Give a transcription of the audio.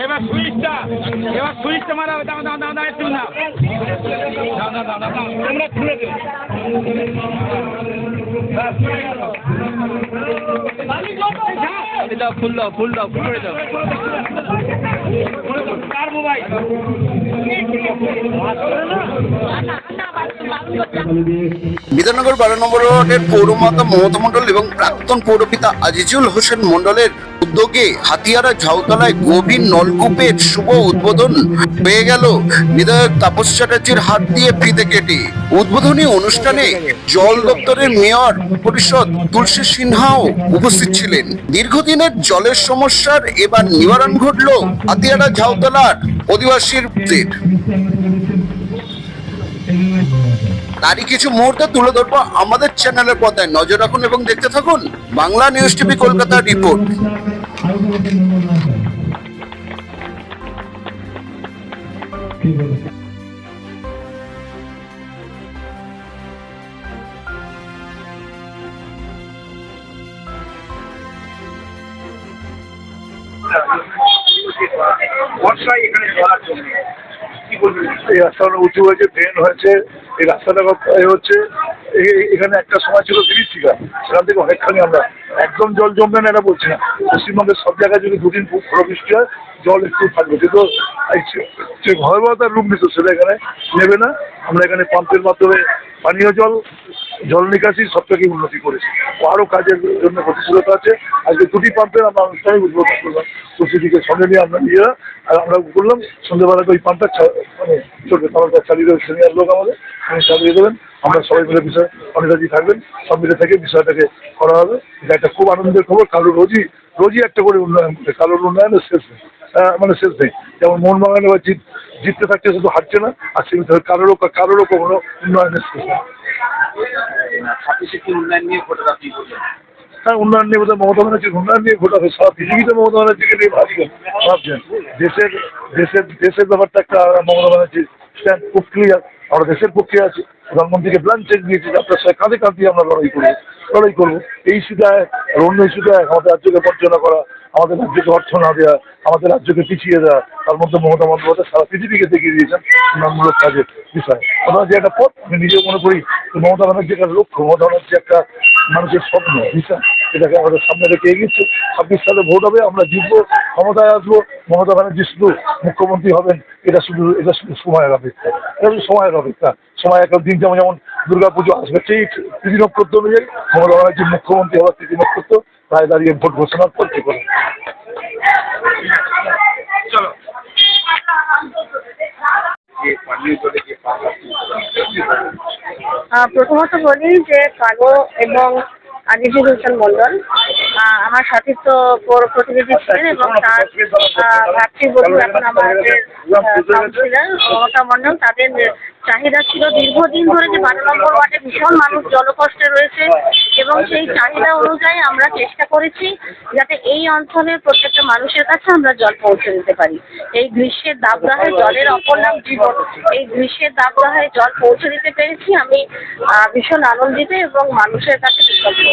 এবার সুইচটা মারা দাও দাও দাও দাও একটু না তোমরা খুলে দেবে ফুল দাও ফুল দাও ফুল করে দাও কার মোবাইল বিধাননগর 12 নম্বর ওয়ার্ডের পৌরমাতা মমতা মণ্ডল এবং প্রাক্তন পৌরপিতা আজিজুল হোসেন মণ্ডলের উদ্যোগে হাতিয়ারা ঝাউতলায় গভীর নলকূপের শুভ উদ্বোধন হয়ে গেল বিধায়ক তাপস চ্যাটার্জির হাত দিয়ে ফিতে কেটে। উদ্বোধনী অনুষ্ঠানে জল দপ্তরের মেয়র পরিষদ তুলসী সিনহাও উপস্থিত ছিলেন। দীর্ঘদিনের জলের সমস্যার এবার নিবারণ ঘটল হাতিয়ারা ঝাউতলার অধিবাসীদের। তারই কিছু মুহূর্তে তুলে ধরবো আমাদের চ্যানেলের পর্দায়। নজর রাখুন এবং দেখতে থাকুন Bangla news TV Kolkata report. বর্ষায় এখানে জল জমে এই রাস্তাটা উঁচু হয়েছে, ড্রেন হয়েছে, এই রাস্তাটা হচ্ছে এখানে একটা সময় ছিল বিভীষিকা, সেখান থেকে অনেকখানি আমরা একদম জল জমবে না এটা বলছি না, পশ্চিমবঙ্গের সব জায়গায় যদি দুদিন ভালো বৃষ্টি হয় জল একটু থাকবে, কিন্তু যে ভয়াবহতার রূপ নিত সেটা এখানে নেবে না। আমরা এখানে পাম্পের মাধ্যমে পানীয় জল নিকাশি সব থেকে উন্নতি করেছি, আরও কাজের জন্য গতিশীলতা আছে। আজকে দুটি পাম্পের আমরা আনুষ্ঠানিক উদ্বোধন করলাম, প্রস্তুতিকে সঙ্গে নিয়ে আমরা নিজেরা, আর আমরা করলাম সন্ধ্যেবেলাতে ওই পাম্পটা মানে চলবে, পাম্পটা চালিয়ে দেবেন সিনিয়র লোক আমাদের, চালিয়ে দেবেন। আমরা সবাই মিলে বিষয় অনেকরাজি থাকবেন, সব মিলে থেকে বিষয়টাকে করা হবে। এটা একটা খুব আনন্দের খবর, কারণ রোজই একটা করে উন্নয়ন করে, কারোর উন্নয়নের শেষ নেই, মানে শেষ নেই। যেমন মোহনবাগানে বা জিততে থাকছে, শুধু হারছে না, আর সীমিত কারোরও কখনো উন্নয়নের শেষ নেই। হ্যাঁ, উন্নয়ন নিয়ে বোধহয় মমতা ব্যানার্জির উন্নয়ন নিয়ে ভোট হবে, সারা পৃথিবীতে মমতা ব্যানার্জিকে নিয়ে ভাবছেন। দেশের ব্যাপারটা একটা মমতা ব্যানার্জির স্ট্যান্ড খুব ক্লিয়ার, আমরা দেশের পক্ষে আছি, প্রধানমন্ত্রীকে ব্ল্যাঙ্ক চেক দিয়েছি, আপনার সাথে কাঁধে কাঁধ দিয়ে আমরা লড়াই করবো। এই ইস্যুটায় আর অন্য ইস্যুটায় আমাদের রাজ্যকে বঞ্চনা করা, আমাদের রাজ্যকে অর্থ না দেওয়া, আমাদের রাজ্যকে পিছিয়ে দেওয়া, তার মধ্যে মমতা বন্দ্যোপাধ্যায় সারা পৃথিবীকে দেখিয়ে দিয়েছেন উন্নয়নমূলক কাজের বিষয়। ওনার যে একটা পথ, আমি নিজেও মনে করি মমতা ব্যানার্জি একটা লক্ষ্য, মমতা ব্যানার্জি একটা মানুষের স্বপ্ন বিষয়, এটাকে আমাদের সামনে রেখে এগিয়েছে। 26 সালে ভোট হবে, আমরা জিতবো, ক্ষমতায় আসবো, মমতা ব্যানার্জি শুধু মুখ্যমন্ত্রী হবেন, এটা শুধু সময়ের অপেক্ষা, এটা শুধু সময়ের অপেক্ষা। সময় একটা দিন যেমন দুর্গাপুজো আসবে, সেই তিথি নক্ষত্র অনুযায়ী মমতা ব্যানার্জি মুখ্যমন্ত্রী হওয়ার তিথি নক্ষত্র প্রায় দাঁড়িয়ে ভোট ঘোষণার পর কি করে। প্রথমত বলি যে কালো এবং আজিজুল হোসেন মণ্ডল আমার সতীর্থ পৌর প্রতিনিধি ছিলেন, এবং তার ভাতৃবধূ এখন আমাদের কাউন্সিলর মমতা মণ্ডল। তাদের চাহিদা ছিল দীর্ঘদিন ধরে যে 12 নম্বর ওয়ার্ডে ভীষণ মানুষ জলকষ্টে রয়েছে, এবং সেই চাহিদা অনুযায়ী আমরা চেষ্টা করেছি যাতে এই অঞ্চলের প্রত্যেকটা মানুষের কাছে আমরা জল পৌঁছে দিতে পারি। এই গ্রীষ্মের দাবদাহে জলের অপর নাম জীবন, এই গ্রীষ্মের দাবদাহে জল পৌঁছে দিতে পেরেছি। আমি ভীষণ আনন্দিত এবং মানুষের কাছে কৃতজ্ঞ।